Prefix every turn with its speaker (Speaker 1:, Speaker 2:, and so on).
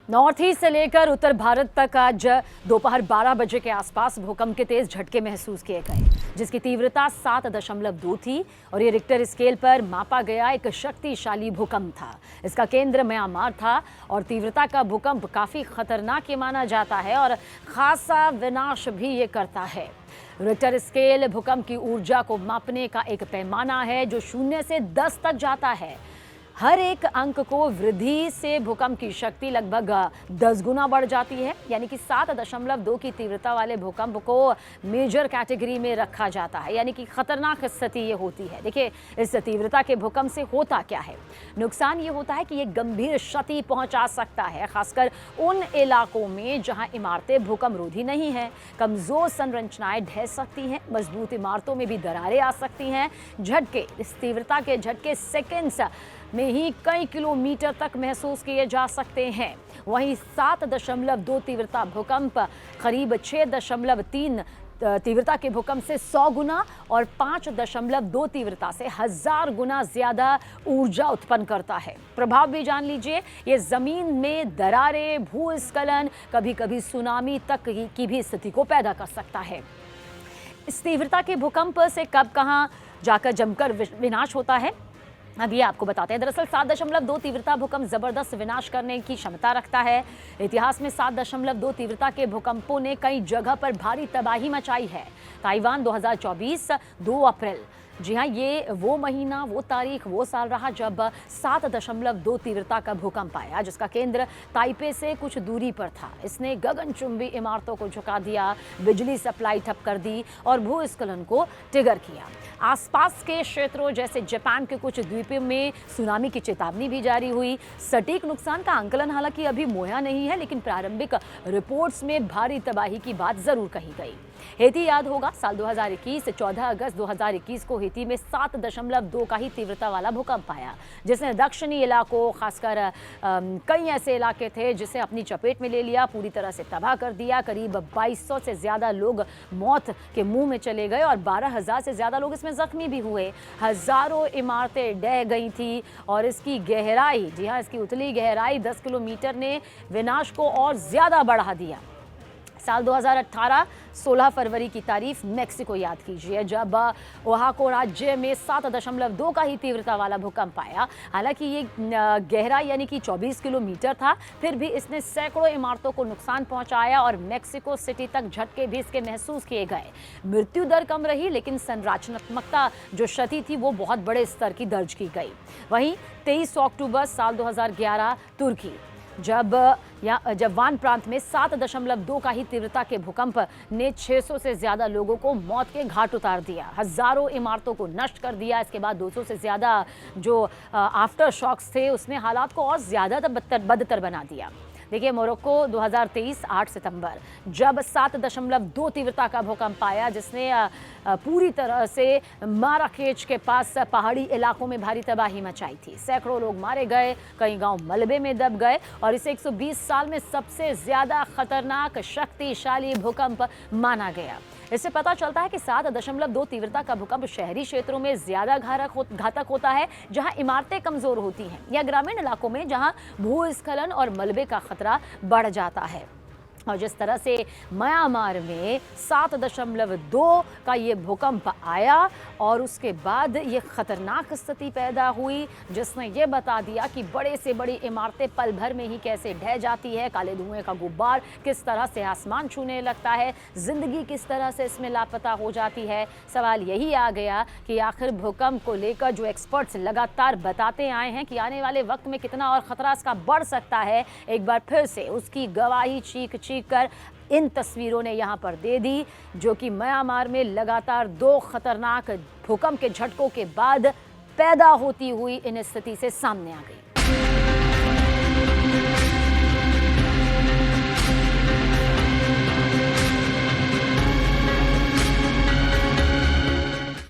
Speaker 1: North east से लेकर उत्तर भारत तक आज दोपहर 12 बजे के आसपास भूकंप के तेज झटके महसूस किए गए, जिसकी तीव्रता 7.2 थी और ये रिक्टर स्केल पर मापा गया एक शक्तिशाली भूकंप था। इसका केंद्र म्यांमार था और तीव्रता का भूकंप काफी खतरनाक माना जाता है और खासा विनाश भी ये करता है। रिक्टर स्केल भूकंप की ऊर्जा को मापने का एक पैमाना है जो 0 से 10 तक जाता है। हर एक अंक को वृद्धि से भूकंप की शक्ति लगभग 10 गुना बढ़ जाती है, यानी कि 7.2 की तीव्रता वाले भूकंप को मेजर कैटेगरी में रखा जाता है, यानी कि खतरनाक स्थिति ये होती है। देखिए, इस तीव्रता के भूकंप से होता क्या है। नुकसान ये होता है कि ये गंभीर क्षति पहुंचा सकता है, खासकर उन इलाकों में जहां इमारतें भूकंप रोधी नहीं हैं। कमजोर संरचनाएं ढह सकती हैं, मजबूत इमारतों में भी दरारें आ सकती हैं। झटके, इस तीव्रता के झटके सेकेंड्स में ही कई किलोमीटर तक महसूस किए जा सकते हैं। वहीं 7.2 तीव्रता भूकंप करीब 6.3 तीव्रता के भूकंप से 100 गुना और 5.2 तीव्रता से 1000 गुना ज्यादा ऊर्जा उत्पन्न करता है। प्रभाव भी जान लीजिए, ये जमीन में दरारें, भूस्खलन, कभी कभी सुनामी तक की भी स्थिति को पैदा कर सकता है। इस तीव्रता के भूकंप से कब कहां जाकर जमकर विनाश होता है, अब ये आपको बताते हैं। दरअसल 7.2 तीव्रता भूकंप जबरदस्त विनाश करने की क्षमता रखता है। इतिहास में 7.2 तीव्रता के भूकंपों ने कई जगह पर भारी तबाही मचाई है। ताइवान 2024 2 अप्रैल, जी हाँ, ये वो महीना, वो तारीख, वो साल रहा जब 7.2 तीव्रता का भूकंप आया, जिसका केंद्र ताइपे से कुछ दूरी पर था। इसने गगनचुंबी इमारतों को झुका दिया, बिजली सप्लाई ठप कर दी और भूस्खलन को ट्रिगर किया। आसपास के क्षेत्रों जैसे जापान के कुछ द्वीपों में सुनामी की चेतावनी भी जारी हुई। सटीक नुकसान का आंकलन हालांकि अभी मुहैया नहीं है, लेकिन प्रारंभिक रिपोर्ट्स में भारी तबाही की बात जरूर कही गई। हेती याद होगा, साल 2021 14 अगस्त 2021 को हेती में 7.2 का ही तीव्रता वाला भूकंप आया, जिसने दक्षिणी इलाकों, खासकर कई ऐसे इलाके थे जिसे अपनी चपेट में ले लिया, पूरी तरह से तबाह कर दिया। करीब 2200 से ज्यादा लोग मौत के मुंह में चले गए और 12,000 से ज्यादा लोग इसमें जख्मी भी हुए। हजारों इमारतें ढह गई थी और इसकी गहराई, जी हाँ, इसकी उतली गहराई 10 किलोमीटर ने विनाश को और ज्यादा बढ़ा दिया। साल 2018 16 फरवरी की तारीख मेक्सिको याद कीजिए, जब ओहाको राज्य में 7.2 का ही तीव्रता वाला भूकंप आया। हालांकि ये गहरा यानी कि 24 किलोमीटर था, फिर भी इसने सैकड़ों इमारतों को नुकसान पहुंचाया और मेक्सिको सिटी तक झटके भी इसके महसूस किए गए। मृत्यु दर कम रही, लेकिन संरचनात्मकता जो क्षति थी वो बहुत बड़े स्तर की दर्ज की गई। वहीं 23 अक्टूबर साल 2011 तुर्की, जब वान प्रांत में 7.2 का ही तीव्रता के भूकंप ने 600 से ज्यादा लोगों को मौत के घाट उतार दिया, हजारों इमारतों को नष्ट कर दिया। इसके बाद 200 से ज्यादा जो आफ्टर शॉक्स थे उसने हालात को और ज्यादा बदतर बना दिया। देखिए, मोरक्को 2023 8 सितंबर, जब 7.2 तीव्रता का भूकंप आया, जिसने पूरी तरह से माराकेच के पास पहाड़ी इलाकों में भारी तबाही मचाई थी। सैकड़ों लोग मारे गए, कई गांव मलबे में दब गए और इसे 120 साल में सबसे ज्यादा खतरनाक शक्तिशाली भूकंप माना गया। इससे पता चलता है कि 7.2 तीव्रता का भूकंप शहरी क्षेत्रों में ज्यादा घातक होता है, जहां इमारतें कमजोर होती हैं, या ग्रामीण इलाकों में जहां भूस्खलन और मलबे का खतरा बढ़ जाता है। और जिस तरह से म्यांमार में 7.2 का ये भूकंप आया और उसके बाद ये खतरनाक स्थिति पैदा हुई, जिसने ये बता दिया कि बड़े से बड़ी इमारतें पल भर में ही कैसे ढह जाती है। काले धुएं का गुब्बार किस तरह से आसमान छूने लगता है, जिंदगी किस तरह से इसमें लापता हो जाती है। सवाल यही आ गया कि आखिर भूकंप को लेकर जो एक्सपर्ट्स लगातार बताते आए हैं कि आने वाले वक्त में कितना और खतरा इसका बढ़ सकता है, एक बार फिर से उसकी गवाही चीख कर इन तस्वीरों ने यहां पर दे दी, जो कि म्यांमार में लगातार 2 खतरनाक भूकंप के झटकों के बाद पैदा होती हुई इन स्थिति से सामने आ गई।